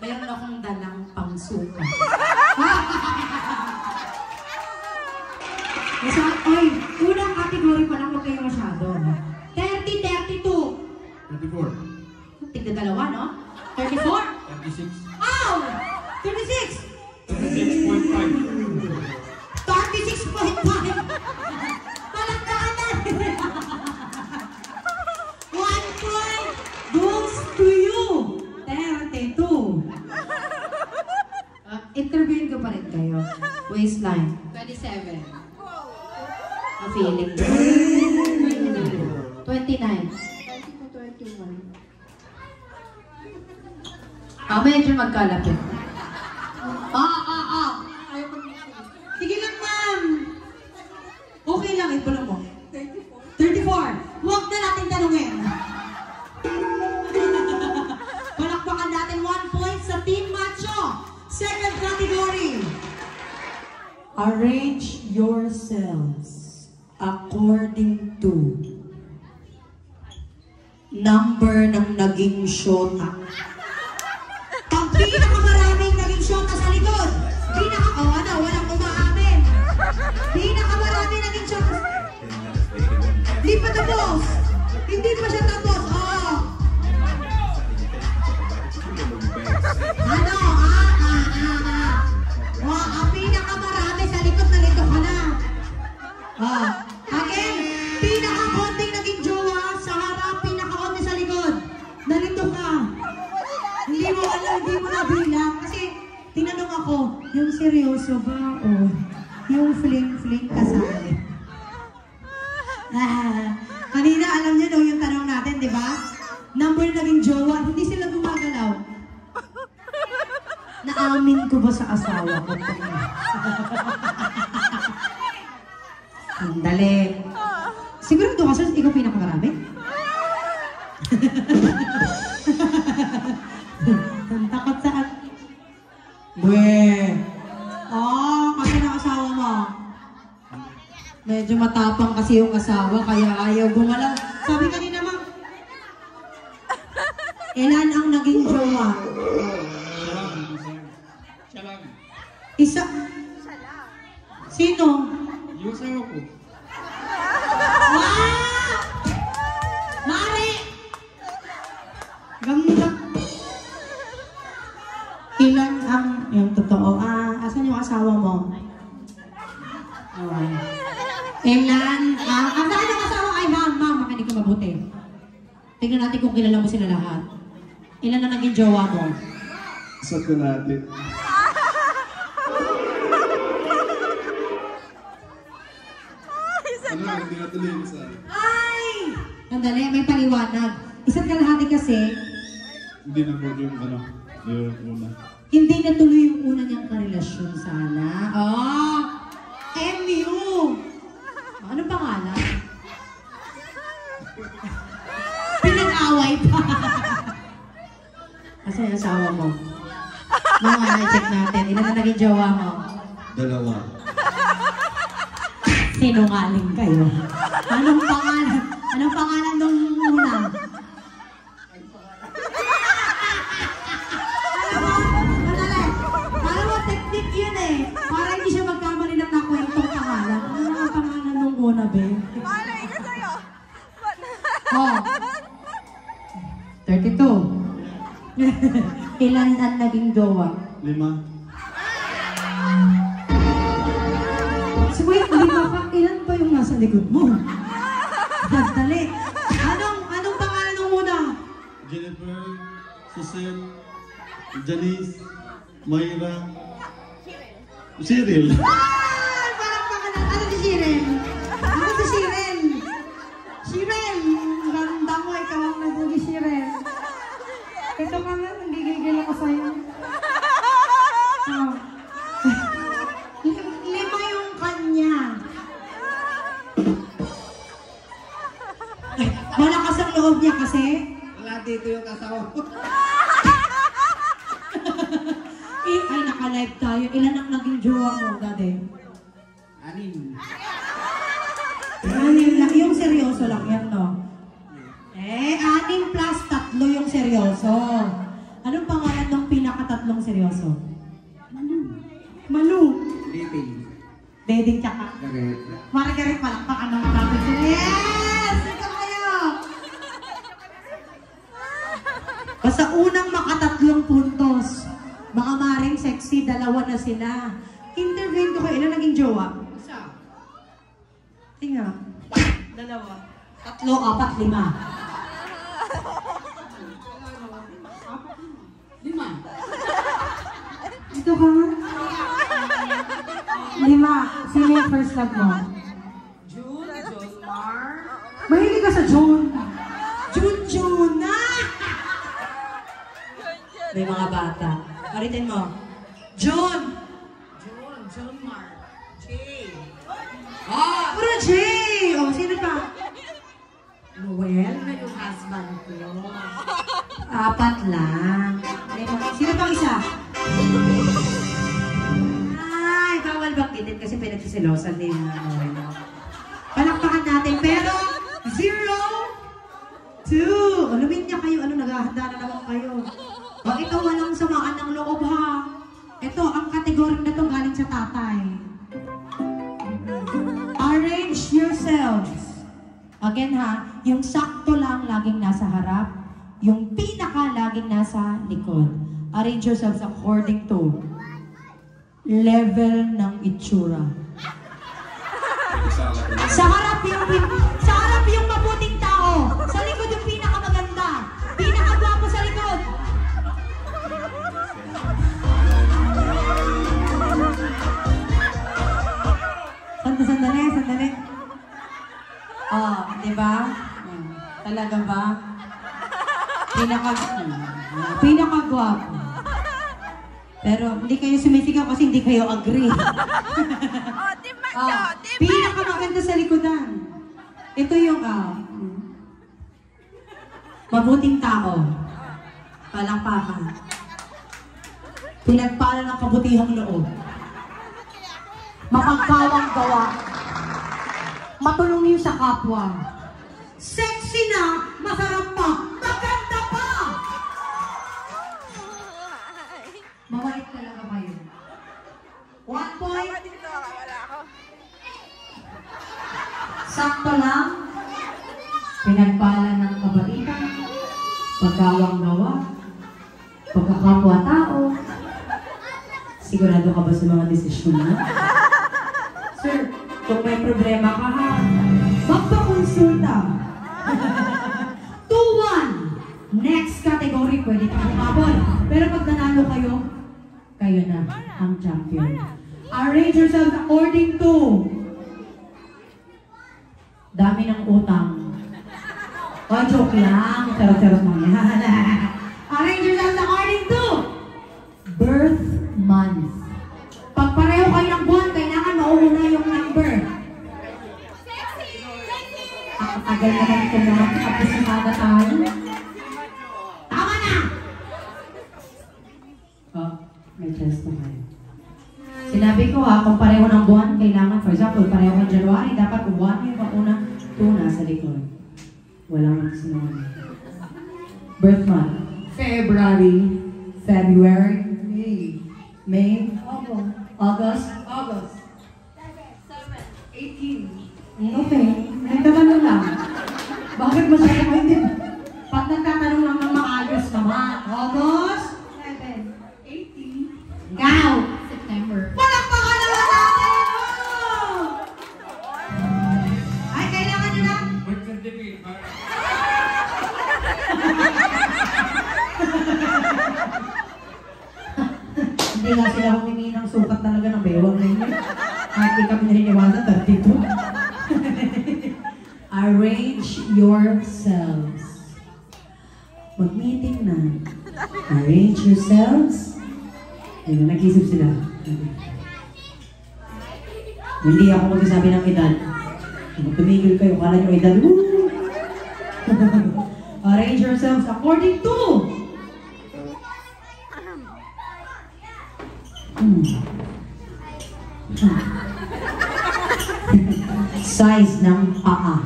Meron akong dalang pangsuka. Ay, unang category pa lang, huwag kayo masyado. 30, 32. 34. Tigda dalawa, no? 34? 36. Oh! 36! 36.5. 36.5! Palakpakan natin! 1 point goes to you! 32. Interviewin ko pa rin kayo. Waistline. 27. Feeling. 29. 20 to 21. Medyo magkalapit. Sige lang, ma'am. Okay lang, ipula mo. 34. Huwag na natin tanungin. Palakpakan natin 1 point sa Team Macho. Second category. Arrange yourselves according to number ng naging shota. Pag pinakamaraming naging shota sa likod, walang umaamin. Pinakamaraming naging shota. Hindi pa tapos. Hindi pa siya tapos. Ang pinakamarami sa likod, nalito ka na. Again, pinakakonting naging jowa sa harap, pinakakonti sa likod. Nalito ka. Hindi mo alam, hindi mo nabilang. Kasi tinanong ako, yung seryoso ba o yung fling-fling kasali? Kanina alam niyo no, yung tanong natin, di ba? Number naging jowa, hindi sila gumagalaw. Naamin ko ba sa asawa ko? Sandali. Siguro ito kasi ikaw pinakamarami? Ang takot saan? Kasi ng asawa mo. Medyo matapang kasi yung asawa, kaya ayaw gumalaw. Sabi kanina, ma'am, ilan ang naging jowa? Isa. Sino? Yung asawa ko. Wow! Mari! Ganda. Ilan ang, yung totoo, asan yung asawa mo? Ilan, saan ang asawa? Ay, ma'am, makinig ka mabuti. Tingnan natin kung kilala mo sila lahat. Ilan na naging jowa mo? Sa ko natin. Hindi natuloy mo sa akin. Ay! Sandali, may paliwanag. Isa't kalahati kasi, Hindi na po yung una. hindi natuloy yung una niyang karelasyon sana. MU! Ano pangalan? Pinag-away pa. Kasi yung asawa mo. Mga na-check natin. Ilan na naging jowa mo? 2. Sinungaling kayo. Anong pangalan? Anong pangalan nung una? Alam mo, technique yun eh. Para hindi siya magkamali ng nakwentong pangalan. Ano ang pangalan nung una, be? Malay ka sa'yo. Oh. 32. Ilan ang naging jowa? 5. So wait, 5 ka. Ilan pa yung nasa likod mo? Dali. Anong pangalan nung una? Jennifer, Susan, Janice, Mayra, Cyril. Ay! Parang pangalan. Ano si Shiren? Ano si Shiren? Shiren! Ang ganda mo. Ikaw ang nagagi Shiren. Ito ka nga. Nanggigigil ako sa'yo. Oh. 5 yung kanya. Malakas ang loob niya kasi. Wala dito yung kasawa ko. Ay, naka-live tayo. Ilan ang naging jowa mo, dati? 6. 6 lang. Yung seryoso lang yan, no? 6 plus 3 yung seryoso. Anong pangalan ng pinaka-3 seryoso? Malu. Dating. Dating tsaka. Correct. Margaret, palakpakan naman natin sila. Yes! Ito kayo! Basta unang maka-3 puntos. Mga maring sexy, 2 na sila. Interview ko kayo. Ilan naging jowa? Isa. Tingnan. 2. 3, 4, 5. 5. Ito ka nga. 5. Sino yung first love mo? June, Mar. Mahilig ka sa June. June na! May mga bata. Paritin mo. June, Mar. J. Puro J! Oh, sino pa? Noel, na yung husband ko. 4 lang. Sino pang isa? Ay, bawal banggitin kasi pinagsisilosan din yung Noel. Palakpakan natin, pero 0, 2. Lumit niya kayo. Ano, naghahanda na naman kayo. Wag ito walang samaan ng loob, ha? Ito, ang kategory na to galing sa tatay. Arrange yourselves. Again, ha? Yung sakto lang laging nasa harap. Yung pinaka laging nasa likod. Arrange yourselves according to level ng itsura. Sa harap yung mabuting tao. Sa likod yung pinakamaganda. Pinakagwapo sa likod. Sandali. Oh, diba? Talaga ba? Pinakagwapo. Pero hindi kayo sumisigaw kasi hindi kayo agree. Team Macho! Team Macho! Pinakamaganda sa likodan. Ito yung mabuting tao. Palakpakan. Pinagpala ng kabutihang loob. Mapagkawang gawa. Matulungin sa kapwa. Sexy na, masarap pa, maganda pa! Mawait talaga kayo. 1 point. Dito, wala ako. Sakto lang. Pinagpala ng kabaitan, pagkawang gawa, pagkakapwa-tao. Sigurado ka ba sa mga desisyon mo? Sir, kung may problema ka ha, magpakonsulta. 2-1. Next category, pwede ka kumabol. Pero pag nanalo kayo, kayo na ang champion. Arrange yourselves according to dami ng utang. O, joke lang. Charot-charot lang yan. Arrange yourselves according to birth month. Pag pareho kayo ng buwan, kailangan mauuna yung number. Ang tagal naman ito mga kapisimada tayo. Tama na! Oh, may chest na kayo. Sinabi ko ha, kung pareho ng buwan, kailangan, for example, pareho ng January, dapat 1 yung bakuna, 2 nasa likod. Walang magsinunod. Birth month. February, May, August. 18. Okay, nagtatanong lang. Bakit masyado ko hindi? Pag nagtatanong lang ng maayos naman. August 7, 18. Ikaw! September. Palakpakan naman natin! Oh! Ay, kailangan nyo na? Birth certificate. Hindi nga sila humingi ng sukat talaga ng bewang na yun. Kahit di kami naniniwala, 32. Arrange yourselves. Mag-meeting na. Arrange yourselves. Ayun, nag-isip sila. Hindi ako magsasabi ng edad. Kung tumigil kayo, kala nyo edad. Arrange yourselves according to size ng paa.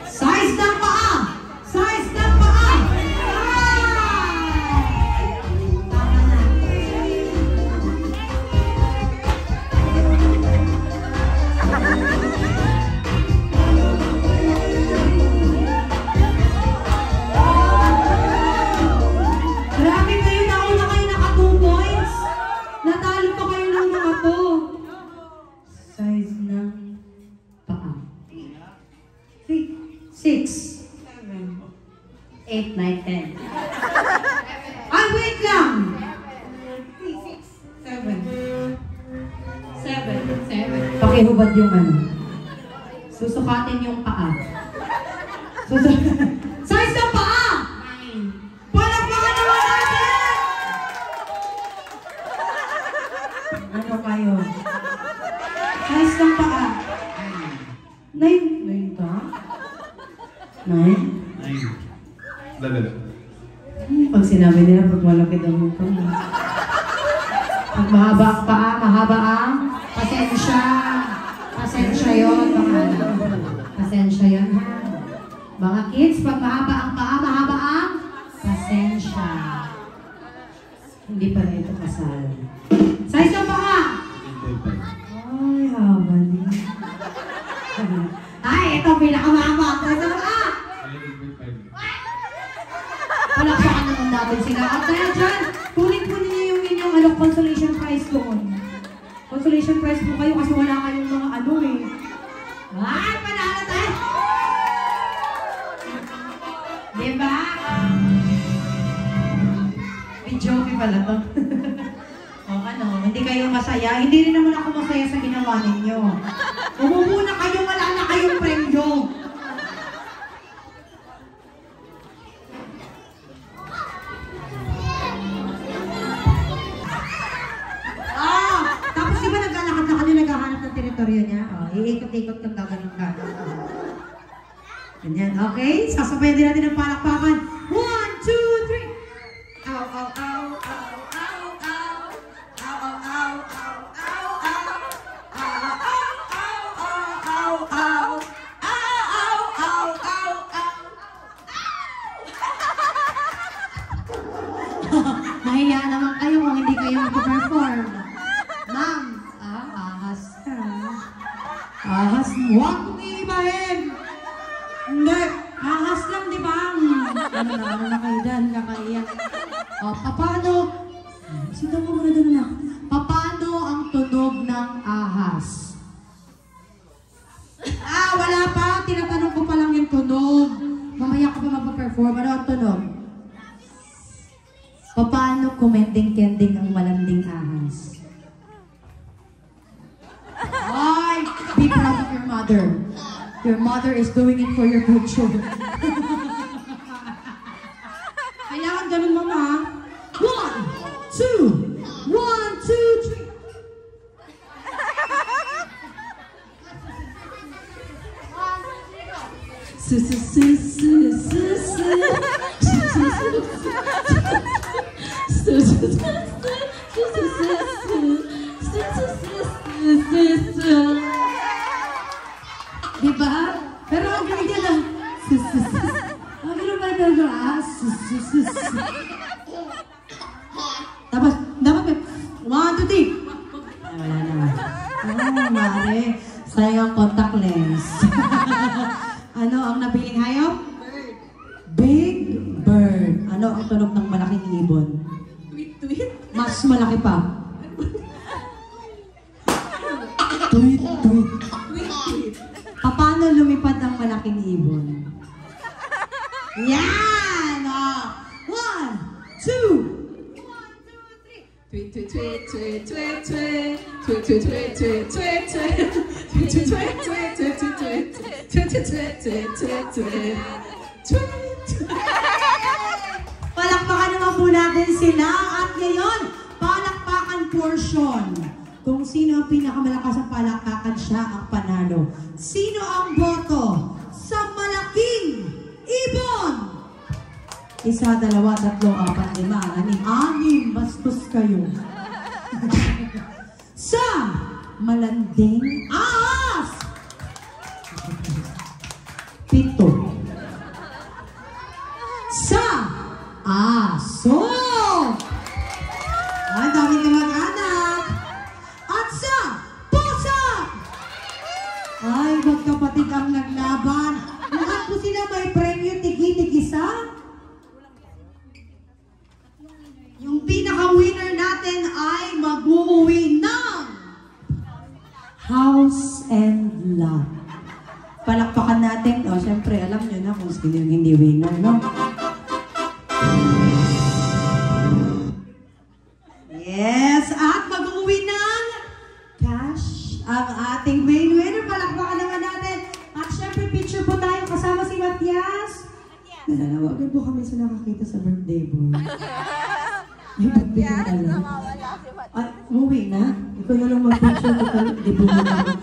Size ng paa! Size ng paa! Tama na. Grabe kayo, nauna kayo naka 2 points. Natalo pa kayo ng mga to. Size ng paa. 6, 7, 8, 9, 10. Ay, wait lang! 7. Pakihubad yung ano. Susukatin yung paa. Size ng paa! 9. Palakpakan naman natin! Ano kayo? Size ng paa. 9 ka? 9? Pag sinabi nila, pag malaki daw mo pa. Pag mahaba ang paa, mahaba ang pasensya. Pasensya yun, mga pasensya yun, ha? Mga kids, pag mahaba ang paa, mahaba ang pasensya. Hindi pa rin ito kasal. Size ng paa! Ay, haba niya. Ay, ito pinakamahaba. Size ng paa! Palakpakan naman natin sila. At dahil dyan, kunin po ninyo yung inyong consolation prize doon. Consolation prize po kayo kasi wala kayong mga ano eh. Ay, panalo tayo! Diba? Video-okay pala to. O ano, hindi kayo masaya. Hindi rin naman ako masaya sa ginawa ninyo. Umupo na kayo, wala na kayong premyo. Tapos diba naglalakad-lakad yung naghahanap ng teritoryo niya? Iikot-ikot kang gaganon ka. Ganyan, okay? Sasabayan din natin ng palakpakan. 1, 2, 3! Ow, ow, ow, ow, ow, ow. Ow, ow, ow, ow, ow, ow. Ow, ow, ow, ow, ow. Ow, ow, ow, ow, ow. Nahiya naman kayo kung hindi kayo mag-perform. Ma'am, ahas ka. Ahas, huwag kong iibahin. Hindi, ahas lang, di ba? Ano na kayo dyan, kakaiyak. Paano? Sino mo muna doon na? Paano ang tunog ng ahas? Wala pa. Tinatanong ko pa lang yung tunog. Mamaya ka pa magpa-perform. Ano ang tunog? Paano kumending-kending ang malanding ahas? Ay, be proud of your mother. Your mother is doing it for your good children. Kailangan ganun, mama. 1, 2, 1, 2, 3. Diba? Pero ang galing yan lang. Ang galing ba talaga? Tapos, dapat may 1, 2, 3. Wala naman. Mare. Sayang contact lens. Ano ang nabiling hayop? Big bird. Ano ang tunog ng malaking ibon? Tweet. Mas malaki pa. Tweet. Paano lumipad ang malaking ibon? Yan! 1, 2. Tweet. Palakpakan naman po natin sila. At ngayon, palakpakan portion. Kung sino ang pinakamalakas ang palakpakan, siya ang panalo. Sino ang boto sa malaking ibon? 1, 2, 3, 4, 5, 6. Bastos kayo. Sa malanding ahas. 7. Sa aso. Ang dami kamag-anak. At sa pusa. Ay, magkapatid ang naglaban. Lahat po sila may premyo tigi-tigisa. Yung pinaka-winner natin ay mag-uwi ng house and lot. Palakpakan natin. O, syempre, alam nyo na kung sino yung hindi winner, no? Yes! At mag-uwi ng cash ang ating main winner. Palakpakan naman natin. At syempre, picture po tayo kasama si Matias. Nananawagan po kami sa nakakita sa birthday boy. May birthday na lang. Ay, umuwi na? Ikaw na lang mag-picture ko tayo. Di po mo na ako.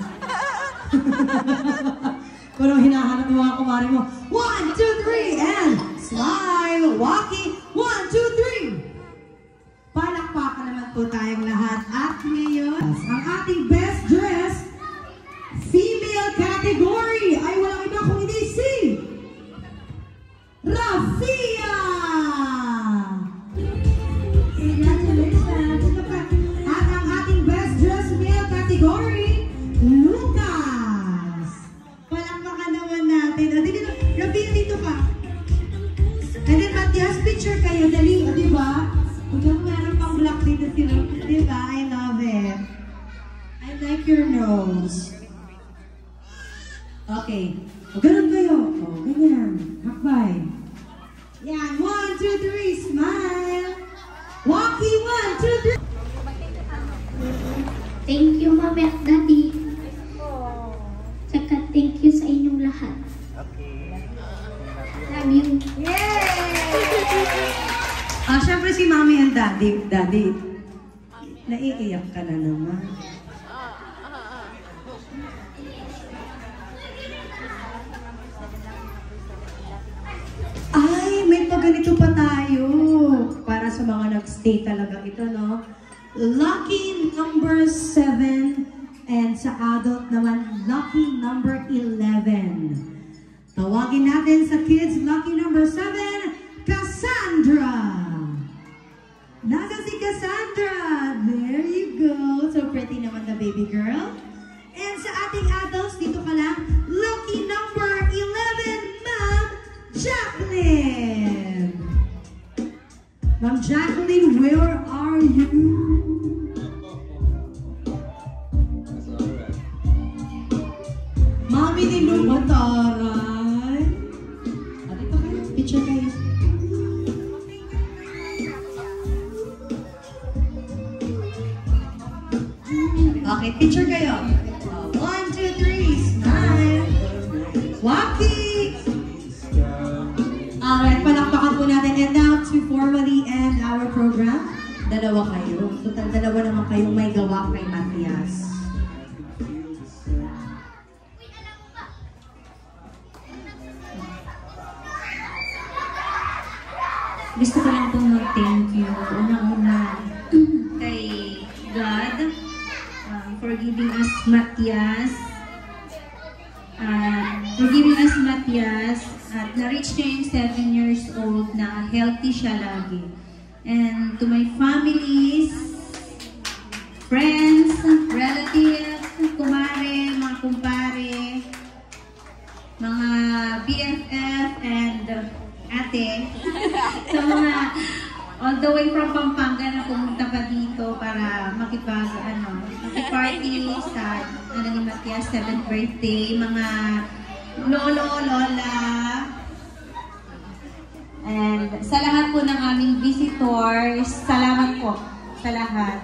Kung anong hinahanap ng mga kumari mo. 1, 2, 3, and smile! Walkie! 1, 2, 3! Palakpakan naman po tayong lahat. At ngayon, ang ating best dress female category ay walang iba kung hindi si Rafia! Congratulations! At ang ating best dress male category, Lucas! Palakpakan naman natin. O, dito, Rafia, dito ka. And then, Matias, picture kayo. Dali, o, diba? Hanggang meron pang black dito si Rafia. Diba? I love it. I like your nose. Okay. O, ganun kayo. O, ganyan. Hakbay. Yan. 1, 2, 3. Smile. Walkie. 1, 2, 3. Thank you, Mami at Daddy. Tsaka thank you sa inyong lahat. Love you. Syempre si Mami and Daddy. Daddy, naiiyak ka na naman. Ay, may paganito pa tayo. Para sa mga nag-stay talaga ito, no? Lucky number 7. And sa adult naman, lucky number 11. Tawagin natin sa kids, lucky number 7, Cassandra. Nasa si Cassandra. There you go. So pretty naman the baby girl. And sa ating adults, dito ka lang, lucky number 11, Ma'am Jacqueline. Ma'am Jacqueline, where are you? Mami ni Lumataray. At ito kayo, picture kayo. Okay, picture kayo. 1, 2, 3, smile. Walkie! Alright, palakpakan po natin. And now to formally end our program. Dalawa kayo. Total, dalawa naman kayong may gawa kay Matias. Gusto ko lang pong mag-thank you. Unang-una kay God for for giving us Matias. At na-reach niya yung 7 years old na healthy siya lagi. And to my families, friends, relatives, kumare, mga kumpare, mga BFF, and ate. So mga all the way from Pampanga na pumunta pa dito para makipag-party sa ni Matias 7th birthday, mga lolo, lola, and sa lahat po ng aming visitors, salamat po sa lahat.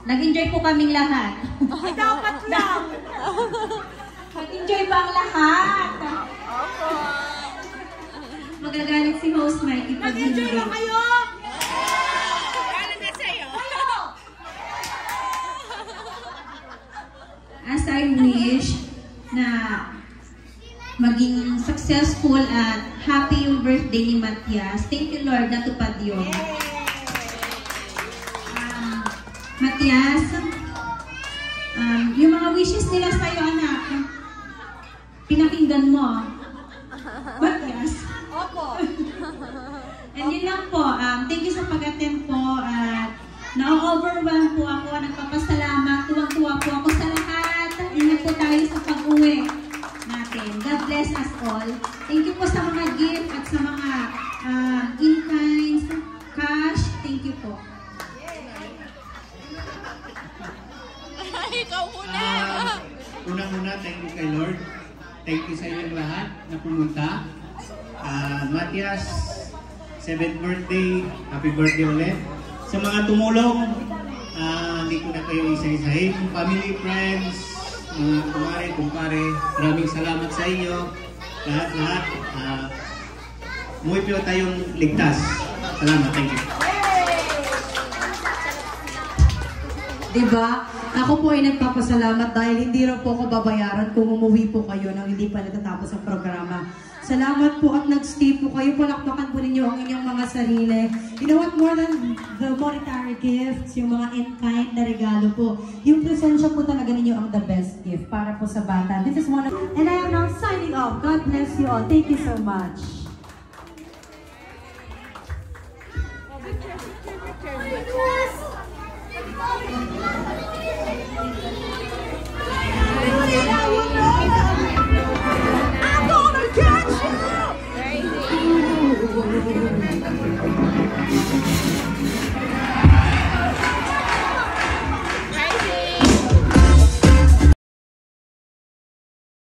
Nag-enjoy po kaming lahat. Dapat lang. Nag-enjoy ba ang lahat? Magagalit si host Mikey pag hindi. Mag-enjoy lang kayo! Galing na sa'yo! As I wish na maging successful at happy yung birthday ni Matias. Thank you, Lord, natupad yun. Matias, yung mga wishes nila sa'yo, anak, pinakinggan mo. Matias. Opo. And yun lang po, thank you sa pag-attend po at na-overwhelm po ako, nagpapasalamat, tuwang-tuwa po ako sa lahat. Ingat po tayo sa pag-uwi natin. God bless us all. Thank you po sa mga gift at sa mga in-kinds, cash. Thank you po. Ikaw muna. Unang-una, thank you kay Lord. Thank you sa inyong lahat na pumunta. Matias, 7th birthday. Happy birthday ulit. Sa mga tumulong, hindi ko na kayo isa-isahin. Family, friends, mga kumare, kumpare, maraming salamat sa inyo. Lahat-lahat. Muwi po tayong ligtas. Salamat, thank you. Diba? Ako po ay nagpapasalamat dahil hindi rin po ako babayaran kung umuwi po kayo nang hindi pa natatapos ang programa. Salamat po at nag-stay po kayo. Palakpakan po ninyo ang inyong mga sarili. You know what? More than the monetary gifts, yung mga in-kind na regalo po, yung presensya po talaga ninyo ang the best gift para po sa bata. This is one of... And I am now signing off. God bless you all. Thank you so much. I'm gonna catch you!